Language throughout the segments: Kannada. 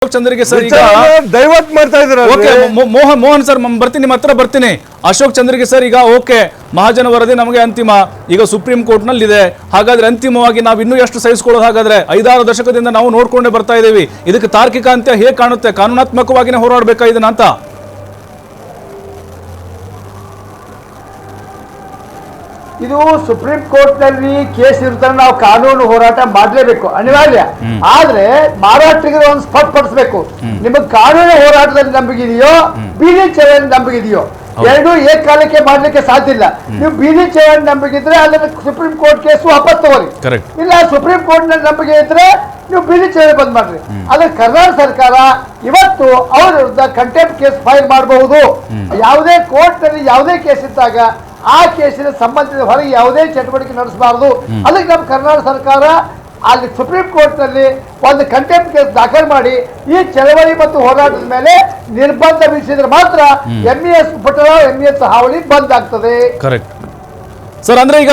ಚಂದ್ರಿಗೆ ಸರ್ ಈಗ ಡೈವರ್ಟ್ ಮಾಡ್ತಾ ಇದ್ದಾರೆ. ಓಕೆ ಮೋಹನ್ ಸರ್ ಬರ್ತೀನಿ, ನಿಮ್ಮ ಹತ್ರ ಬರ್ತೀನಿ. ಅಶೋಕ್ ಚಂದ್ರಿಗೆ ಸರ್ ಈಗ ಓಕೆ ಮಹಾಜನ ವರದಿ ನಮಗೆ ಅಂತಿಮ, ಈಗ ಸುಪ್ರೀಂ ಕೋರ್ಟ್ ನಲ್ಲಿ ಇದೆ. ಹಾಗಾದ್ರೆ ಅಂತಿಮವಾಗಿ ನಾವು ಇನ್ನೂ ಎಷ್ಟು ಸಹಿಸಿಕೊಳ್ಳೋದು? ಹಾಗಾದ್ರೆ 5-6 ದಶಕದಿಂದ ನಾವು ನೋಡ್ಕೊಂಡೇ ಬರ್ತಾ ಇದ್ದೀವಿ. ಇದಕ್ಕೆ ತಾರ್ಕಿಕ ಅಂತ್ಯ ಹೇಗೆ ಕಾಣುತ್ತೆ? ಕಾನೂನಾತ್ಮಕವಾಗಿನೇ ಹೋರಾಡಬೇಕಾ ಇದನ್ನ ಅಂತ? ಇದು ಸುಪ್ರೀಂ ಕೋರ್ಟ್ ನಲ್ಲಿ ಕೇಸ್ ಇರ್ತಾರೆ, ನಾವು ಕಾನೂನು ಹೋರಾಟ ಮಾಡಲೇಬೇಕು, ಅನಿವಾರ್ಯ. ಆದ್ರೆ ಮಾರಾಟಗಾರರು ಒಂದು ಸ್ಪಷ್ಟಪಡಿಸಬೇಕು, ನಿಮಗೆ ಕಾನೂನು ಹೋರಾಟದಲ್ಲಿ ನಂಬಿಕೆ ಇದೆಯೋ ಬೀದಿ ಚಳವಳಿ ನಂಬಿಕೆ ಇದೆಯೋ? ಎರಡೂ ಏಕಕಾಲಕ್ಕೆ ಮಾಡ್ಲಿಕ್ಕೆ ಸಾಧ್ಯ ಇಲ್ಲ. ನೀವು ಬೀದಿ ಚಳವಳಿ ನಂಬಿಕೆ ಇದ್ರೆ ಅದನ್ನ ಸುಪ್ರೀಂ ಕೋರ್ಟ್ ಕೇಸು ವಾಪಸ್ ತಗೋರಿ, ಇಲ್ಲ ಸುಪ್ರೀಂ ಕೋರ್ಟ್ ನಲ್ಲಿ ನಂಬಿಕೆ ಇದ್ರೆ ನೀವು ಬೀದಿ ಚಳವಳಿ ಬಂದ್ ಮಾಡ್ರಿ. ಆದ್ರೆ ಕರ್ನಾಟಕ ಸರ್ಕಾರ ಇವತ್ತು ಅವರ ವಿರುದ್ಧ ಕಂಟೆಂಪ್ಟ್ ಕೇಸ್ ಫೈಲ್ ಮಾಡಬಹುದು. ಯಾವುದೇ ಕೋರ್ಟ್ ನಲ್ಲಿ ಯಾವುದೇ ಕೇಸ್ ಇದ್ದಾಗ ಆ ಕೇಸಿನ ಸಂಬಂಧಿಸಿದ ಹೊರಗೆ ಯಾವುದೇ ಚಟುವಟಿಕೆ ನಡೆಸಬಾರದು. ಅದಕ್ಕೆ ನಮ್ಮ ಕರ್ನಾಟಕ ಸರ್ಕಾರ ಅಲ್ಲಿ ಸುಪ್ರೀಂ ಕೋರ್ಟ್ ನಲ್ಲಿ ಒಂದು ಕಂಟೆಂಪ್ಟ್ ಕೇಸ್ ದಾಖಲು ಮಾಡಿ ಈ ಚಳವಳಿ ಮತ್ತು ಹೋರಾಟದ ಮೇಲೆ ನಿರ್ಬಂಧ ವಿಧಿಸಿದ್ರೆ ಮಾತ್ರ ಎಂಇಎಸ್ ಪುಟಳ ಎಂಇಎಸ್ ಹಾವಳಿ ಬಂದ್ ಆಗ್ತದೆ. Correct sir. ಅಂದ್ರೆ ಈಗ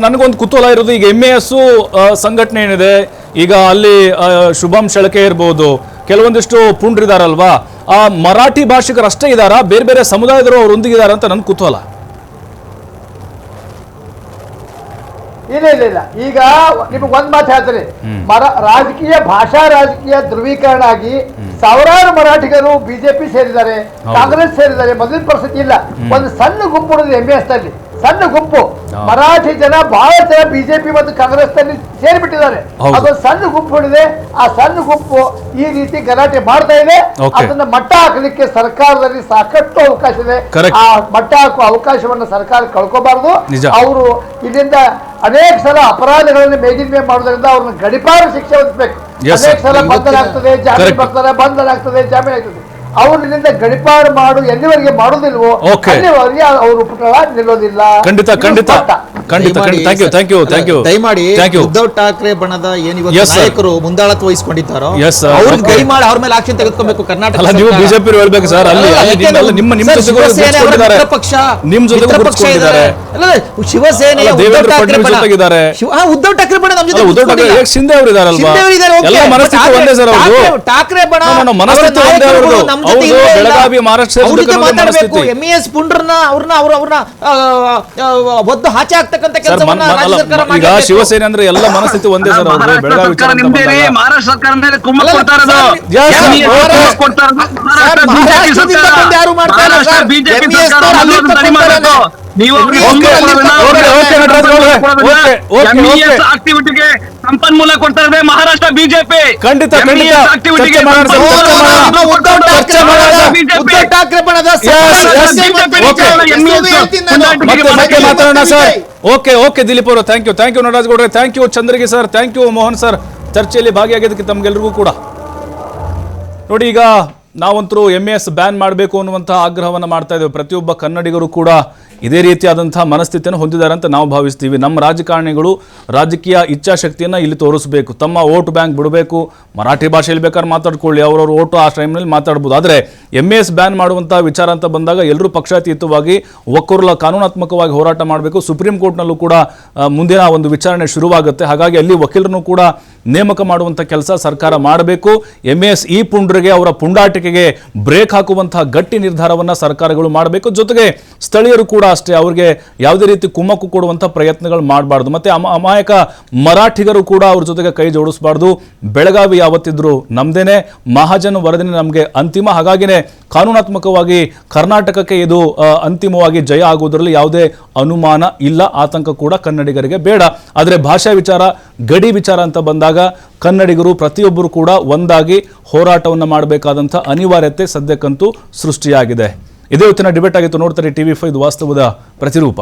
ನನಗೊಂದು ಕುತೂಹಲ ಇರೋದು, ಈಗ ಎಂಇಎಸ್ ಸಂಘಟನೆ ಏನಿದೆ, ಈಗ ಅಲ್ಲಿ ಶುಭಂ ಶೆಳಕೆ ಇರ್ಬೋದು, ಕೆಲವೊಂದಿಷ್ಟು ಪುಂಡ್ರಿದಾರಲ್ವಾ, ಆ ಮರಾಠಿ ಭಾಷಿಕರು ಅಷ್ಟೇ ಇದ್ದಾರಾ, ಬೇರೆ ಬೇರೆ ಸಮುದಾಯದವರು ಅವರೊಂದಿಗಿದಾರ ಅಂತ ನನ್ ಕುತೂಹಲ. ಇಲ್ಲ. ಈಗ ನಿಮಗೆ ಒಂದ್ ಮಾತು ಹೇಳ್ತಾರೆ, ಭಾಷಾ ರಾಜಕೀಯ ಧ್ರುವೀಕರಣ ಆಗಿ ಸಾವಿರಾರು ಮರಾಠಿಗರು ಬಿಜೆಪಿ ಸೇರಿದ್ದಾರೆ, ಕಾಂಗ್ರೆಸ್ ಸೇರಿದ್ದಾರೆ. ಮೊದಲಿನ ಪರಿಸ್ಥಿತಿ ಇಲ್ಲ. ಒಂದು ಸಣ್ಣ ಗುಂಪು ಉಳಿದಿದೆ ಎಂಇಎಸ್ ನಲ್ಲಿ, ಸಣ್ಣ ಗುಂಪು ಮರಾಠಿ ಜನ ಬಹಳ ಜನ ಬಿಜೆಪಿ ಮತ್ತು ಕಾಂಗ್ರೆಸ್ ನಲ್ಲಿ ಸೇರಿಬಿಟ್ಟಿದ್ದಾರೆ. ಅದೊಂದು ಸಣ್ಣ ಗುಂಪು ಉಳಿದೆ. ಆ ಸಣ್ಣ ಗುಂಪು ಈ ರೀತಿ ಗಲಾಟೆ ಮಾಡ್ತಾ ಇದೆ. ಅದನ್ನ ಮಟ್ಟ ಹಾಕಲಿಕ್ಕೆ ಸರ್ಕಾರದಲ್ಲಿ ಸಾಕಷ್ಟು ಅವಕಾಶ ಇದೆ. ಆ ಮಟ್ಟ ಹಾಕುವ ಅವಕಾಶವನ್ನು ಸರ್ಕಾರ ಕಳ್ಕೋಬಾರದು. ಅವರು ಇಲ್ಲಿಂದ ಅನೇಕ ಸಲ ಅಪರಾಧಗಳನ್ನು ಮೇಗಿನ ಮೇಲೆ ಮಾಡೋದ್ರಿಂದ ಅವ್ರನ್ನ ಗಡಿಪಾರ ಶಿಕ್ಷೆ ಹೊಂದಬೇಕು. ಅನೇಕ ಸಲ ಬಂಧನ ಆಗ್ತದೆ, ಜಾಮೀನು ಬರ್ತಾರೆ, ಬಂಧನ ಆಗ್ತದೆ, ಜಾಮೀನು ಆಗ್ತದೆ. ಅವ್ರಿಂದ ಗಡಿಪಾರು ಮಾಡು ಎಲ್ಲಿವರೆಗೆ ಮಾಡುದಿಲ್ವೋ ಅಲ್ಲಿವರೆಗೆ ಅವರು ಪುಟಳ ನಿಲ್ಲೋದಿಲ್ಲ. ಉದ್ಧವ್ ಠಾಕ್ರೆ ಬಣದ ನಾಯಕರು ಮುಂದಾಳತ್ವ ವಹಿಸಿಕೊಂಡಿದ್ದಾರೋ ಅವ್ರಿಗೆ ದಯಮಾಡಿ ಅವ್ರ ಮೇಲೆ ಆಕ್ಷನ್ ತೆಗೆದುಕೊಬೇಕು ಕರ್ನಾಟಕ. ನೀವು ಬಿಜೆಪಿ ಹೇಳ್ಬೇಕು ಸರ್, ಶಿವಸೇನೆ ಉದ್ಧವ್ ಠಾಕ್ರೆ ಬಣ ನಮ್ಮ ಜೊತೆ ಶಿಂದೆ ಅವರು ಇದಾರಲ್ವಾ, ಠಾಕ್ರೆ ಬಣ ಬೆಳಗಾವಿ ಮಹಾರಾಷ್ಟ್ರ ಎಂಇಎಸ್ ಪುಂಡ್ರನ್ನ ಅವ್ರನ್ನ ಒದ್ದು ಹಾಚೆ ಆಗ್ತಕ್ಕಂಥ ಕೆಲಸವನ್ನ ಈಗ ಶಿವಸೇನೆ ಅಂದ್ರೆ ಎಲ್ಲ ಮನಸ್ಥಿತಿ ಒಂದೇ ಸರ್. ಅವರು ಬೆಳಗಾವಿ ಮಹಾರಾಷ್ಟ್ರ ಸರ್ಕಾರ ಮೇಲೆ ಕುಮ್ಮಕ್ಕು ಕೊಡ್ತಾ ಇರೋದು ಯಾರು ಮಾಡ್ತಾರೆ? ಬಿಜೆಪಿ ಆಕ್ಟಿವಿಟಿಗೆ ಸಂಪನ್ಮೂಲ ಕೊಡ್ತಾ ಇದೆ ಮಹಾರಾಷ್ಟ್ರ ಬಿಜೆಪಿ. ಖಂಡಿತ ಮಾತಾಡೋಣ ಸರ್. ಓಕೆ ದಿಲೀಪ್ ಅವರು, ಥ್ಯಾಂಕ್ ಯು ನಟರಾಜ್ ಗೌಡ್ರೆ, thank you Chandragi sir, thank you Mohan sir. ಚರ್ಚೆಯಲ್ಲಿ ಭಾಗಿಯಾಗಿದ್ದಕ್ಕೆ ತಮ್ಗೆಲ್ರಿಗೂ ಕೂಡ. ನೋಡಿ, ಈಗ ನಾವಂತರೂ ಎಂಇಎಸ್ ಬ್ಯಾನ್ ಮಾಡಬೇಕು ಅನ್ನುವಂತಹ ಆಗ್ರಹವನ್ನು ಮಾಡ್ತಾ ಇದ್ದೇವೆ. ಪ್ರತಿಯೊಬ್ಬ ಕನ್ನಡಿಗರು ಕೂಡ ಇದೇ ರೀತಿಯಾದಂತಹ ಮನಸ್ಥಿತಿಯನ್ನು ಹೊಂದಿದ್ದಾರೆ ಅಂತ ನಾವು ಭಾವಿಸ್ತೀವಿ. ನಮ್ಮ ರಾಜಕಾರಣಿಗಳು ರಾಜಕೀಯ ಇಚ್ಛಾಶಕ್ತಿಯನ್ನು ಇಲ್ಲಿ ತೋರಿಸಬೇಕು, ತಮ್ಮ ವೋಟ್ ಬ್ಯಾಂಕ್ ಬಿಡಬೇಕು. ಮರಾಠಿ ಭಾಷೆಯಲ್ಲಿ ಬೇಕಾದ್ರೆ ಮಾತಾಡ್ಕೊಳ್ಳಿ, ಅವರವ್ರ ಓಟು ಆ ಟೈಮ್ನಲ್ಲಿ ಮಾತಾಡ್ಬೋದು. ಆದರೆ ಎಂಇಎಸ್ ಬ್ಯಾನ್ ಮಾಡುವಂತಹ ವಿಚಾರ ಅಂತ ಬಂದಾಗ ಎಲ್ಲರೂ ಪಕ್ಷಾತೀತವಾಗಿ ಒಕ್ಕೊರಲ ಕಾನೂನಾತ್ಮಕವಾಗಿ ಹೋರಾಟ ಮಾಡಬೇಕು. ಸುಪ್ರೀಂ ಕೋರ್ಟ್ನಲ್ಲೂ ಕೂಡ ಮುಂದಿನ ಒಂದು ವಿಚಾರಣೆ ಶುರುವಾಗುತ್ತೆ. ಹಾಗಾಗಿ ಅಲ್ಲಿ ವಕೀಲರನ್ನು ಕೂಡ ನೇಮಕ ಮಾಡುವಂಥ ಕೆಲಸ ಸರ್ಕಾರ ಮಾಡಬೇಕು. ಎಂಇಎಸ್ ಈ ಪುಂಡ್ರಿಗೆ, ಅವರ ಪುಂಡಾಟಿಕೆಗೆ ಬ್ರೇಕ್ ಹಾಕುವಂತಹ ಗಟ್ಟಿ ನಿರ್ಧಾರವನ್ನು ಸರ್ಕಾರಗಳು ಮಾಡಬೇಕು. ಜೊತೆಗೆ ಸ್ಥಳೀಯರು ಕೂಡ ಅಷ್ಟೇ, ಅವರಿಗೆ ಯಾವುದೇ ರೀತಿ ಕುಮ್ಮಕ್ಕು ಕೊಡುವಂಥ ಪ್ರಯತ್ನಗಳು ಮಾಡಬಾರ್ದು. ಮತ್ತೆ ಅಮಾಯಕ ಮರಾಠಿಗರು ಕೂಡ ಅವ್ರ ಜೊತೆಗೆ ಕೈ ಜೋಡಿಸಬಾರ್ದು. ಬೆಳಗಾವಿ ಯಾವತ್ತಿದ್ರು ನಮ್ದೇನೆ, ಮಹಾಜನ ವರದಿನೇ ನಮಗೆ ಅಂತಿಮ. ಹಾಗಾಗಿನೇ ಕಾನೂನಾತ್ಮಕವಾಗಿ ಕರ್ನಾಟಕಕ್ಕೆ ಇದು ಅಂತಿಮವಾಗಿ ಜಯ ಆಗುವುದರಲ್ಲಿ ಯಾವುದೇ ಅನುಮಾನ ಇಲ್ಲ, ಆತಂಕ ಕೂಡ ಕನ್ನಡಿಗರಿಗೆ ಬೇಡ. ಆದರೆ ಭಾಷಾ ವಿಚಾರ, ಗಡಿ ವಿಚಾರ ಅಂತ ಬಂದಾಗ ಕನ್ನಡಿಗರು ಪ್ರತಿಯೊಬ್ಬರು ಕೂಡ ಒಂದಾಗಿ ಹೋರಾಟವನ್ನು ಮಾಡಬೇಕಾದಂಥ ಅನಿವಾರ್ಯತೆ ಸದ್ಯಕ್ಕಂತೂ ಸೃಷ್ಟಿಯಾಗಿದೆ. ಇದೇ ಹೊತ್ತಿನ ಡಿಬೇಟ್ ಆಗಿತ್ತು. ನೋಡ್ತಾರೆ TV5, ಇದು ವಾಸ್ತವದ ಪ್ರತಿರೂಪ.